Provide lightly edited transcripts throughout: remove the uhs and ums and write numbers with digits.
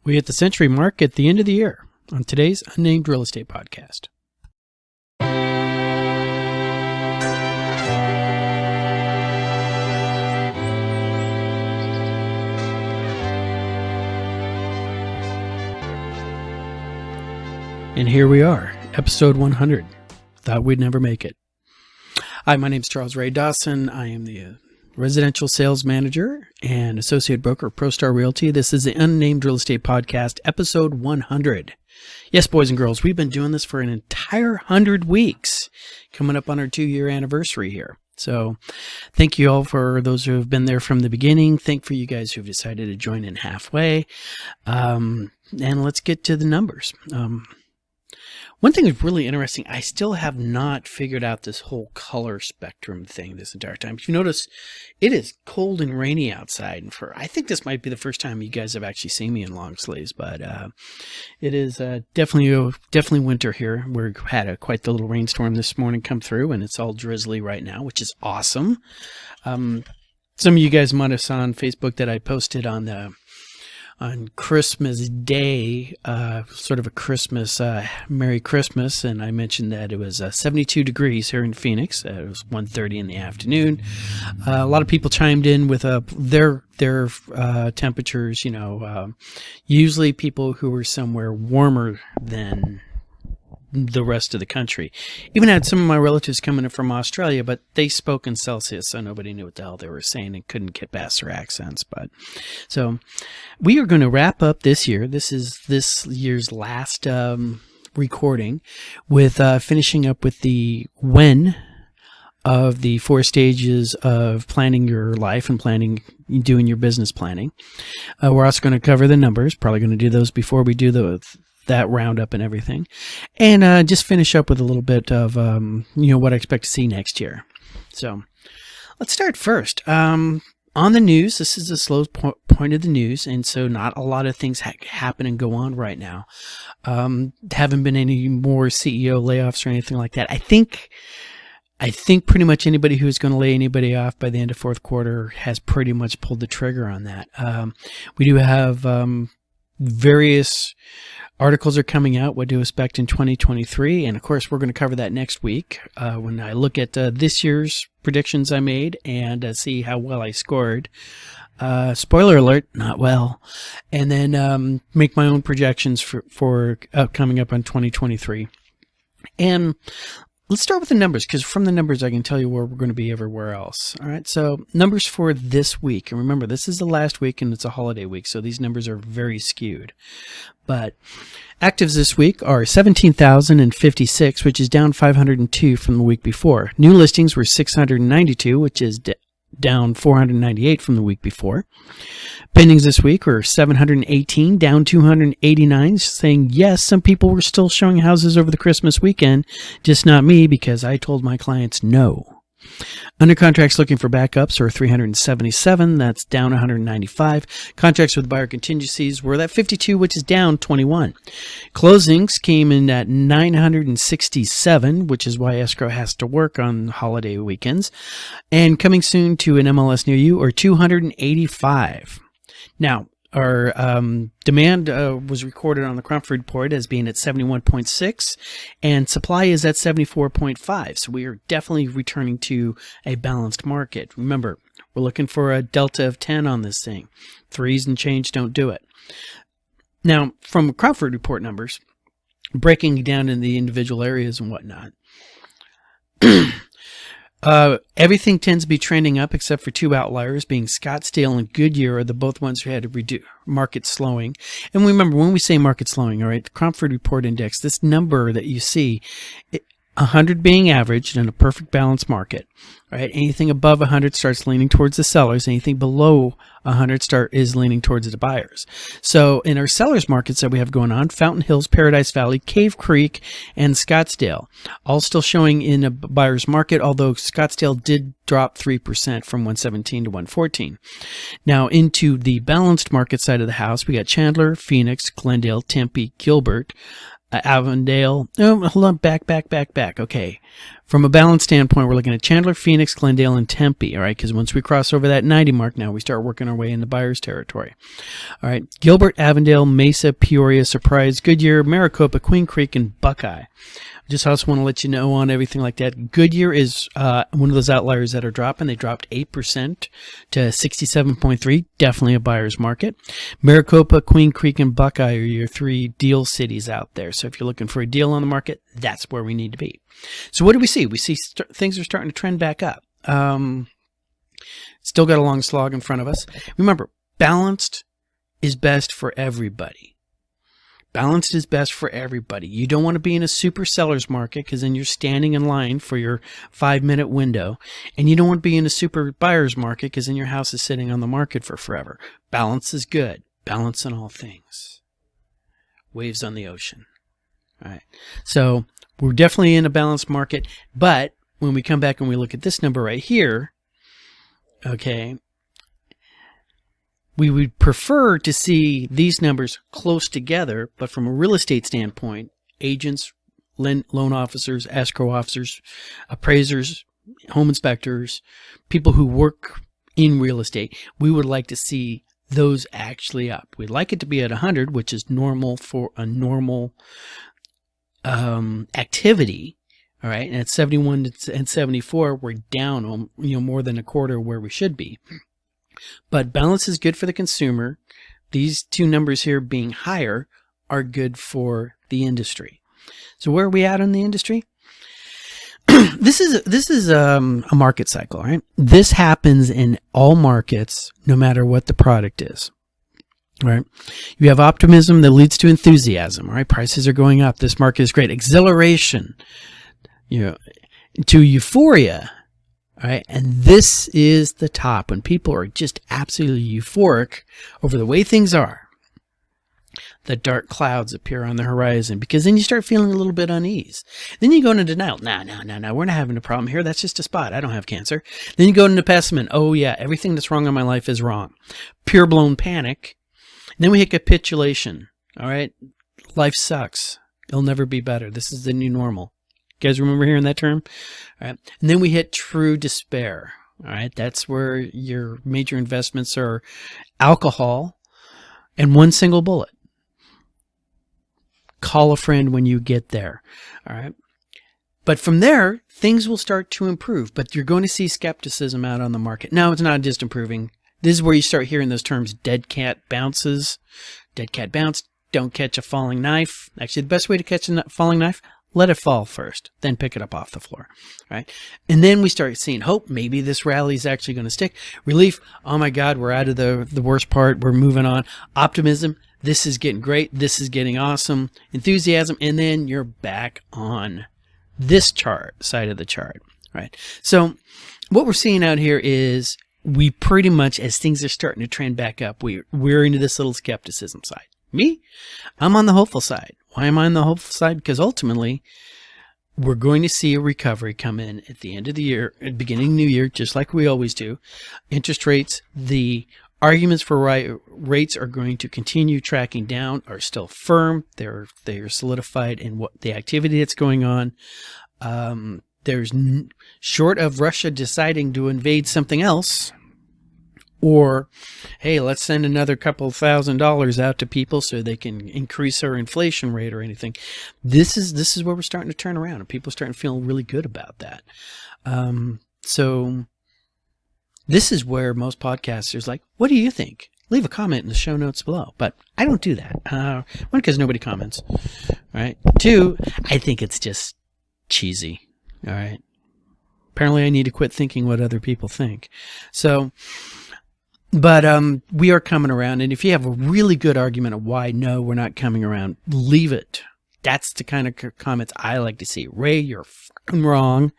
We hit the century mark at the end of the year on today's Unnamed Real Estate Podcast. And here we are, episode 100. Thought we'd never make it. Hi, my name is Charles Ray Dawson. I am the residential sales manager and associate broker of ProStar Realty. This is the Unnamed Real Estate Podcast, episode 100. Yes, boys and girls, we've been doing this for an entire 100 weeks, coming up on our 2-year anniversary here. So thank you all for those who have been there from the beginning. Thank for you guys who've decided to join in halfway. And let's get to the numbers. One thing that's really interesting, I still have not figured out this whole color spectrum thing this entire time. If you notice, it is cold and rainy outside, and I think this might be the first time you guys have actually seen me in long sleeves, but it is definitely winter here. We had quite the little rainstorm this morning come through, and it's all drizzly right now, which is awesome. Some of you guys might have saw on Facebook that I posted on Christmas Day, sort of a Christmas, Merry Christmas, and I mentioned that it was 72 degrees here in Phoenix. It was 1:30 in the afternoon. A lot of people chimed in with their temperatures. Usually people who were somewhere warmer than the rest of the country. Even had some of my relatives coming in from Australia, but they spoke in Celsius, so nobody knew what the hell they were saying and couldn't get past their accents. So we are going to wrap up this year. This is this year's last recording with finishing up with the when of the 4 stages of planning your life and doing your business planning. We're also going to cover the numbers. Probably going to do those before we do that roundup and everything, and just finish up with a little bit of what I expect to see next year. So let's start first on the news. This is the slow point of the news, and so not a lot of things happen and go on right now. Haven't been any more CEO layoffs or anything like that. I think pretty much anybody who's going to lay anybody off by the end of fourth quarter has pretty much pulled the trigger on that. We do have various articles are coming out, what to expect in 2023, and of course we're going to cover that next week when I look at this year's predictions I made and see how well I scored. Spoiler alert, not well. And then make my own projections for coming up on 2023. And let's start with the numbers, because from the numbers I can tell you where we're going to be everywhere else. All right, so numbers for this week. And remember, this is the last week and it's a holiday week, so these numbers are very skewed. But actives this week are 17,056, which is down 502 from the week before. New listings were 692, which is down 498 from the week before. Pendings this week were 718, down 289, saying yes, some people were still showing houses over the Christmas weekend, just not me, because I told my clients no. Under contracts looking for backups are 377, that's down 195. Contracts with buyer contingencies were at 52, which is down 21. Closings came in at 967, which is why escrow has to work on holiday weekends. And coming soon to an MLS near you are 285. Now, our demand was recorded on the Cromford report as being at 71.6, and supply is at 74.5. So we are definitely returning to a balanced market. Remember, we're looking for a delta of 10 on this thing. 3s and change don't do it. Now, from Cromford report numbers, breaking down in the individual areas and whatnot, everything tends to be trending up except for 2 outliers, being Scottsdale and Goodyear are the both ones who had to market slowing. And remember, when we say market slowing, all right, the Cromford Report Index, this number that you see, 100 being averaged in a perfect balanced market, right? Anything above 100 starts leaning towards the sellers. Anything below 100 is leaning towards the buyers. So in our sellers markets that we have going on, Fountain Hills, Paradise Valley, Cave Creek, and Scottsdale, all still showing in a buyer's market, although Scottsdale did drop 3% from 117 to 114. Now into the balanced market side of the house, we got Chandler, Phoenix, Glendale, Tempe, Gilbert, Avondale. Oh, hold on, back. Okay. From a balance standpoint, we're looking at Chandler, Phoenix, Glendale, and Tempe. All right, because once we cross over that 90 mark, now we start working our way into buyer's territory. All right, Gilbert, Avondale, Mesa, Peoria, Surprise, Goodyear, Maricopa, Queen Creek, and Buckeye. Just also want to let you know on everything like that. Goodyear is one of those outliers that are dropping. They dropped 8% to 67.3. Definitely a buyer's market. Maricopa, Queen Creek, and Buckeye are your three deal cities out there. So if you're looking for a deal on the market, that's where we need to be. So what do we see? We see things are starting to trend back up. Still got a long slog in front of us. Remember, balanced is best for everybody. Balanced is best for everybody. You don't want to be in a super seller's market because then you're standing in line for your 5-minute window. And you don't want to be in a super buyer's market because then your house is sitting on the market for forever. Balance is good. Balance in all things. Waves on the ocean. All right. So we're definitely in a balanced market. But when we come back and we look at this number right here, okay, we would prefer to see these numbers close together, but from a real estate standpoint, agents, loan officers, escrow officers, appraisers, home inspectors, people who work in real estate, we would like to see those actually up. We'd like it to be at 100, which is normal for a normal activity. All right, and at 71 and 74, we're down, more than a quarter where we should be. But balance is good for the consumer. These two numbers here being higher are good for the industry. So where are we at in the industry? This is a market cycle, right? This happens in all markets, no matter what the product is. Right? You have optimism that leads to enthusiasm. Right? Prices are going up. This market is great. Exhilaration, to euphoria. All right, and this is the top when people are just absolutely euphoric over the way things are. The dark clouds appear on the horizon because then you start feeling a little bit unease. Then you go into denial. No, we're not having a problem here. That's just a spot. I don't have cancer. Then you go into pessimism. Oh yeah, everything that's wrong in my life is wrong. Pure blown panic. And then we hit capitulation. All right, life sucks. It'll never be better. This is the new normal. You guys remember hearing that term? All right. And then we hit true despair. All right. That's where your major investments are alcohol and one single bullet. Call a friend when you get there. All right. But from there, things will start to improve. But you're going to see skepticism out on the market. No, it's not just improving. This is where you start hearing those terms, dead cat bounces. Dead cat bounce. Don't catch a falling knife. Actually, the best way to catch a falling knife, let it fall first, then pick it up off the floor, right? And then we start seeing hope. Maybe this rally is actually going to stick. Relief. Oh my God, we're out of the worst part. We're moving on. Optimism. This is getting great. This is getting awesome. Enthusiasm. And then you're back on this side of the chart, right? So what we're seeing out here is we pretty much, as things are starting to trend back up, we're into this little skepticism side. Me? I'm on the hopeful side. Why am I on the hopeful side? Because ultimately, we're going to see a recovery come in at the end of the year, at the beginning of the new year, just like we always do. Interest rates, the arguments for rates are going to continue tracking down, are still firm. They're solidified in what the activity that's going on. There's short of Russia deciding to invade something else, or, hey, let's send another couple $1,000s out to people so they can increase our inflation rate or anything. This is where we're starting to turn around, and people are starting to feel really good about that. So this is where most podcasters like, what do you think? Leave a comment in the show notes below. But I don't do that. One, because nobody comments. Right? Two, I think it's just cheesy. All right. Apparently I need to quit thinking what other people think. So, but we are coming around, and if you have a really good argument of why no, we're not coming around, leave it. That's the kind of comments I like to see. Ray, you're fucking wrong,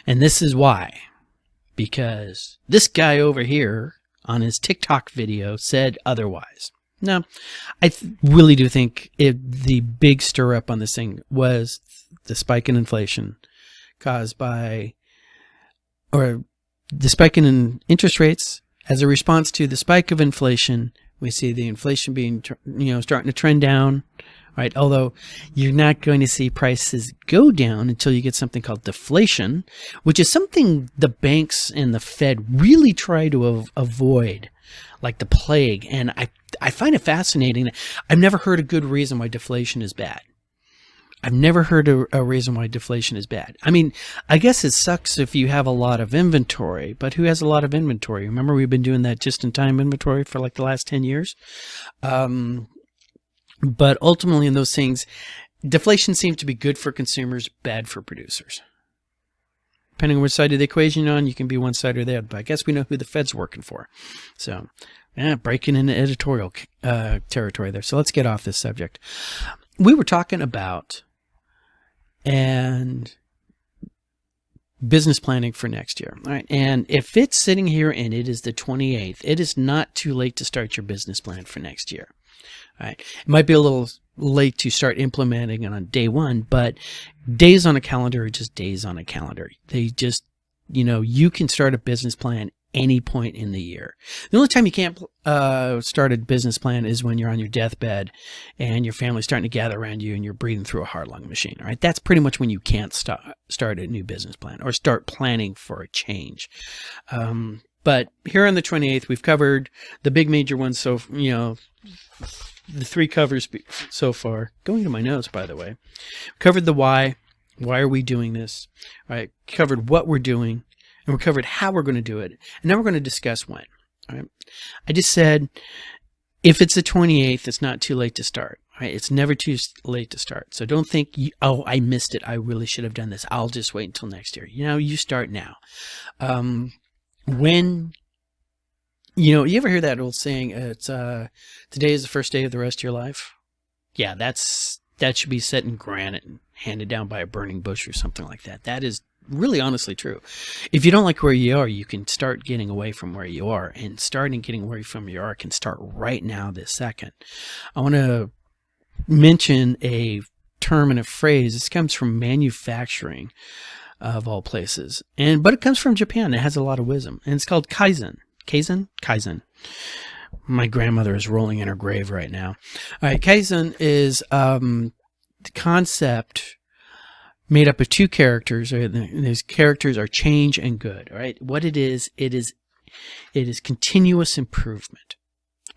and this is why. Because this guy over here on his TikTok video said otherwise. No, I really do think the big stir up on this thing was the spike in inflation caused by, or the spike in interest rates. As a response to the spike of inflation, we see the inflation being, starting to trend down. right? Although you're not going to see prices go down until you get something called deflation, which is something the banks and the Fed really try to avoid like the plague. And I find it fascinating. I've never heard a good reason why deflation is bad. I've never heard a reason why deflation is bad. I mean, I guess it sucks if you have a lot of inventory, but who has a lot of inventory? Remember, we've been doing that just-in-time inventory for like the last 10 years. But ultimately in those things, deflation seems to be good for consumers, bad for producers. Depending on which side of the equation you're on, you can be one side or the other. But I guess we know who the Fed's working for. So, breaking into editorial territory there. So let's get off this subject. We were talking about and business planning for next year. All right. And if it's sitting here and it is the 28th, it is not too late to start your business plan for next year. All right. It might be a little late to start implementing it on day one, but days on a calendar are just days on a calendar. They just, you can start a business plan any point in the year. The only time you can't start a business plan is when you're on your deathbed and your family's starting to gather around you and you're breathing through a heart-lung machine. All right, that's pretty much when you can't start a new business plan or start planning for a change. But here on the 28th, we've covered the big major ones. So the 3 covers so far. Going to my notes, by the way, covered the why. Why are we doing this? All right, covered what we're doing. And we covered how we're going to do it. And now we're going to discuss when. All right. I just said, if it's the 28th, it's not too late to start. All right. It's never too late to start. So don't think, I missed it. I really should have done this. I'll just wait until next year. You start now. You ever hear that old saying, it's today is the first day of the rest of your life? Yeah, that should be set in granite and handed down by a burning bush or something like that. That is really honestly true. If you don't like where you are, you can start getting away from where you are, and starting getting away from where you are can start right now this second. I want to mention a term and a phrase. This comes from manufacturing of all places, but it comes from Japan. It has a lot of wisdom, and it's called Kaizen. Kaizen. My grandmother is rolling in her grave right now. All right, Kaizen is the concept made up of 2 characters. Those characters are change and good. All right, what it is continuous improvement.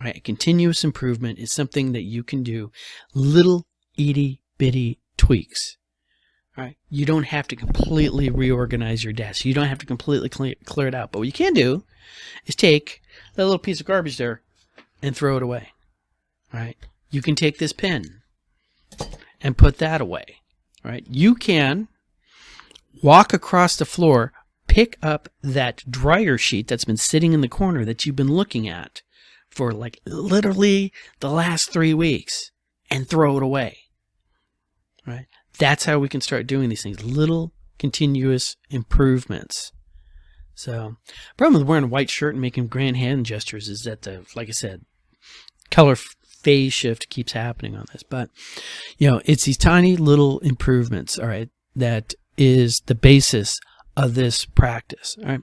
All right, continuous improvement is something that you can do, little itty bitty tweaks. All right, you don't have to completely reorganize your desk. You don't have to completely clear it out. But what you can do is take that little piece of garbage there and throw it away. All right, you can take this pen and put that away. All right, you can walk across the floor, pick up that dryer sheet that's been sitting in the corner that you've been looking at for like literally the last 3 weeks and throw it away. All right, that's how we can start doing these things, little continuous improvements. So, problem with wearing a white shirt and making grand hand gestures is that like I said, color phase shift keeps happening on this. But it's these tiny little improvements, all right, that is the basis of this practice. All right,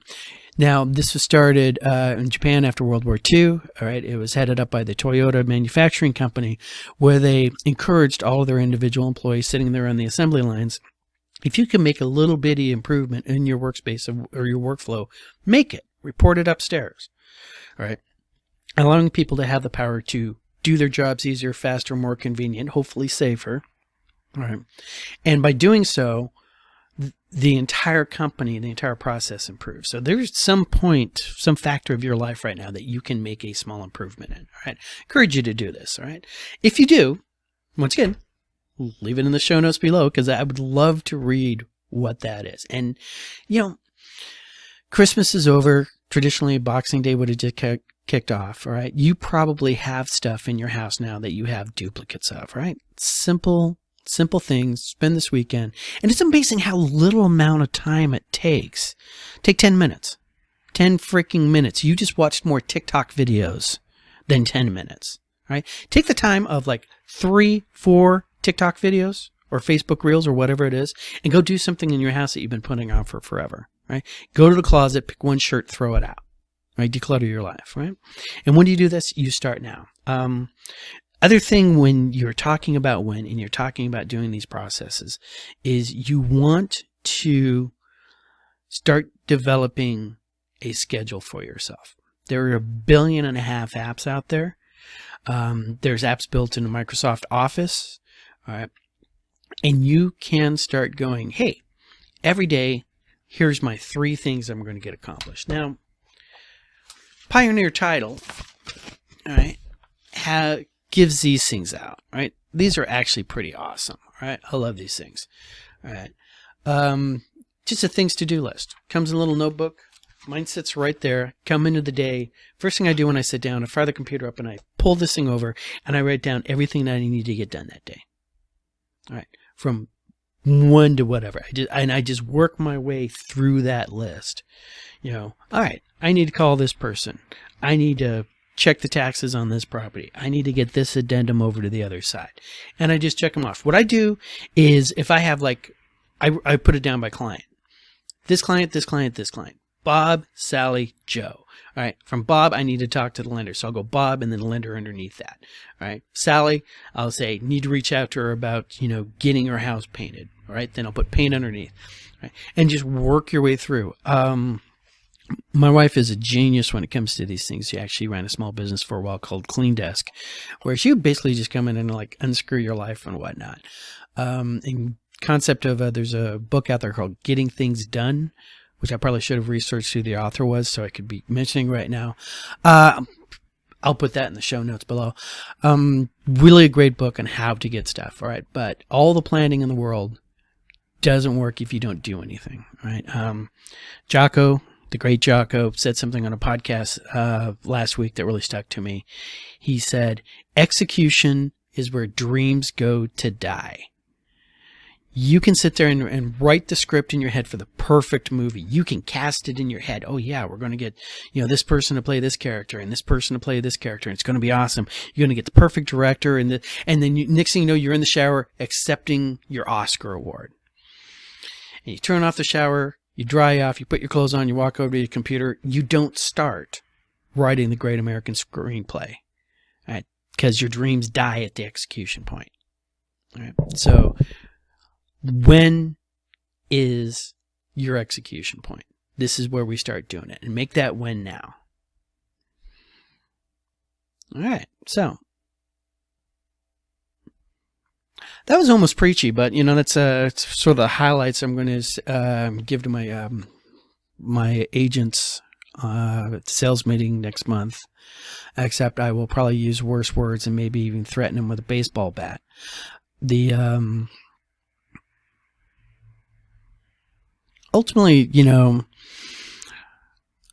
now this was started in Japan after World War II. All right, it was headed up by the Toyota manufacturing company, where they encouraged all of their individual employees sitting there on the assembly lines, if you can make a little bitty improvement in your workspace or your workflow, make it, report it upstairs. All right, allowing people to have the power to do their jobs easier, faster, more convenient, hopefully safer. All right. And by doing so, the entire company, the entire process improves. So there's some factor of your life right now that you can make a small improvement in. All right. Encourage you to do this. All right. If you do, once again, leave it in the show notes below, because I would love to read what that is. And, Christmas is over. Traditionally, Boxing Day would have just kicked off, all right? You probably have stuff in your house now that you have duplicates of, right? Simple things. Spend this weekend. And it's amazing how little amount of time it takes. Take 10 minutes. 10 freaking minutes. You just watched more TikTok videos than 10 minutes, right? Take the time of like 3-4 TikTok videos or Facebook Reels or whatever it is, and go do something in your house that you've been putting on for forever, right? Go to the closet, pick one shirt, throw it out, right? Declutter your life, right? And when do you do this? You start now. other thing when you're talking about and you're talking about doing these processes is you want to start developing a schedule for yourself. There are 1.5 billion apps out there. There's apps built into Microsoft Office. All right. And you can start going, hey, every day, here's my 3 things I'm going to get accomplished. Now, Pioneer Title, all right, gives these things out, right? These are actually pretty awesome, right? I love these things, all right? Just a things to do list. Comes in a little notebook. Mine sits right there. Come into the day. First thing I do when I sit down, I fire the computer up and I pull this thing over and I write down everything that I need to get done that day. All right, from 1 to whatever. I just work my way through that list. You know, all right, I need to call this person. I need to check the taxes on this property. I need to get this addendum over to the other side. And I just check them off. What I do is if I have I put it down by client. This client, this client, this client. Bob, Sally, Joe. All right. From Bob, I need to talk to the lender. So I'll go Bob and then the lender underneath that. All right. Sally, I'll say, need to reach out to her about, getting her house painted. All right. Then I'll put paint underneath. All right. And just work your way through. My wife is a genius when it comes to these things. She actually ran a small business for a while called Clean Desk, where she would basically just come in and unscrew your life and whatnot. And concept of there's a book out there called Getting Things Done, which I probably should have researched who the author was so I could be mentioning right now. I'll put that in the show notes below. Really a great book on how to get stuff. All right. But all the planning in the world doesn't work if you don't do anything. Right. Jocko, the great Jocko, said something on a podcast last week that really stuck to me. He said, execution is where dreams go to die. You can sit there and write the script in your head for the perfect movie. You can cast it in your head. Oh yeah, we're going to get, this person to play this character and this person to play this character. And it's going to be awesome. You're going to get the perfect director. And then next thing you know, you're in the shower accepting your Oscar award. And you turn off the shower, you dry off, you put your clothes on, you walk over to your computer. You don't start writing the great American screenplay, right? Because your dreams die at the execution point. All right. So when is your execution point? This is where we start doing it, and make that when now. All right. So that was almost preachy, but that's sort of the highlights I'm going to give to my my agents sales meeting next month. Except I will probably use worse words and maybe even threaten them with a baseball bat. Ultimately,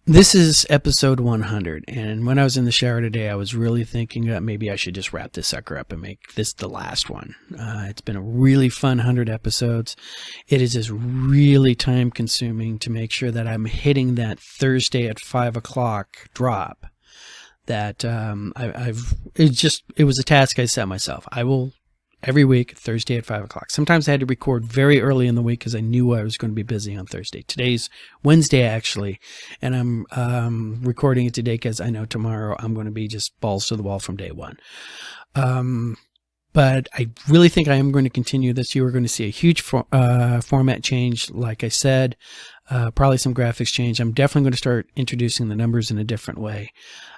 this is episode 100, and when I was in the shower today, I was really thinking that maybe I should just wrap this sucker up and make this the last one. It's been a really fun 100 episodes. It is just really time consuming to make sure that I'm hitting that Thursday at 5 o'clock drop. That it was a task I set myself. I will every week, Thursday at 5 o'clock. Sometimes I had to record very early in the week because I knew I was going to be busy on Thursday. Today's Wednesday, actually, and I'm recording it today because I know tomorrow I'm going to be just balls to the wall from day one. But I really think I am going to continue this. You are going to see a huge format change, like I said, probably some graphics change. I'm definitely going to start introducing the numbers in a different way.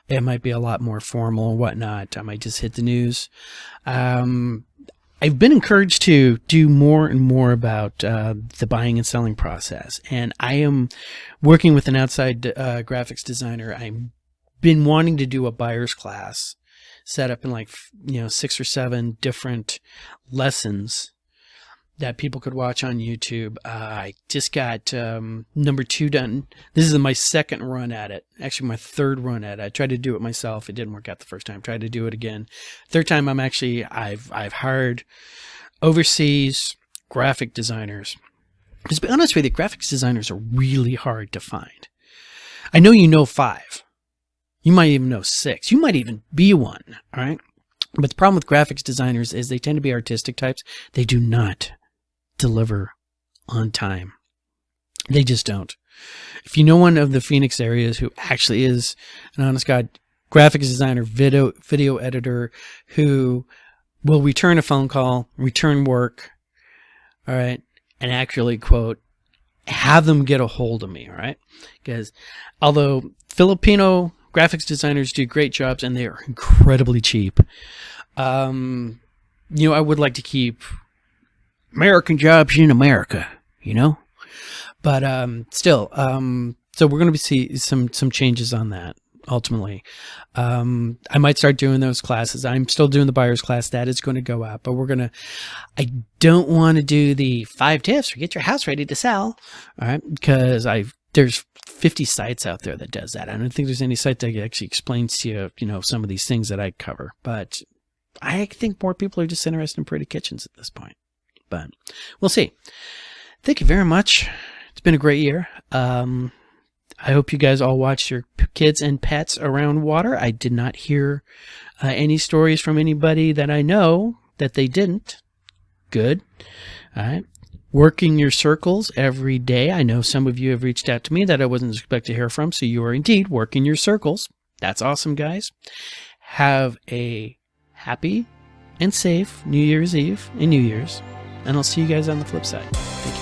It might be a lot more formal or whatnot. I might just hit the news. I've been encouraged to do more and more about the buying and selling process, and I am working with an outside graphics designer. I've been wanting to do a buyer's class set up in 6 or 7 different lessons that people could watch on YouTube. I just got number 2 done. This is my second run at it. Actually, my third run at it. I tried to do it myself. It didn't work out the first time. Tried to do it again. Third time, I've hired overseas graphic designers. To be honest with you, graphics designers are really hard to find. I know 5. You might even know 6. You might even be one. All right. But the problem with graphics designers is they tend to be artistic types. They do not deliver on time. They just don't. If you know one of the Phoenix areas who actually is an honest God graphics designer, video editor who will return a phone call, return work, all right, and actually, quote, have them get a hold of me, all right? Because although Filipino graphics designers do great jobs and they are incredibly cheap, I would like to keep American jobs in America, but still, so we're going to see some changes on that ultimately. I might start doing those classes. I'm still doing the buyer's class. That is going to go up, but I don't want to do the 5 tips for get your house ready to sell. All right. Because there's 50 sites out there that does that. I don't think there's any site that actually explains to you, some of these things that I cover, but I think more people are just interested in pretty kitchens at this point, but we'll see. Thank you very much. It's been a great year. I hope you guys all watched your kids and pets around water. I did not hear any stories from anybody that I know that they didn't. Good. All right. Working your circles every day. I know some of you have reached out to me that I wasn't expecting to hear from, so you are indeed working your circles. That's awesome, guys. Have a happy and safe New Year's Eve and New Year's, and I'll see you guys on the flip side. Take care.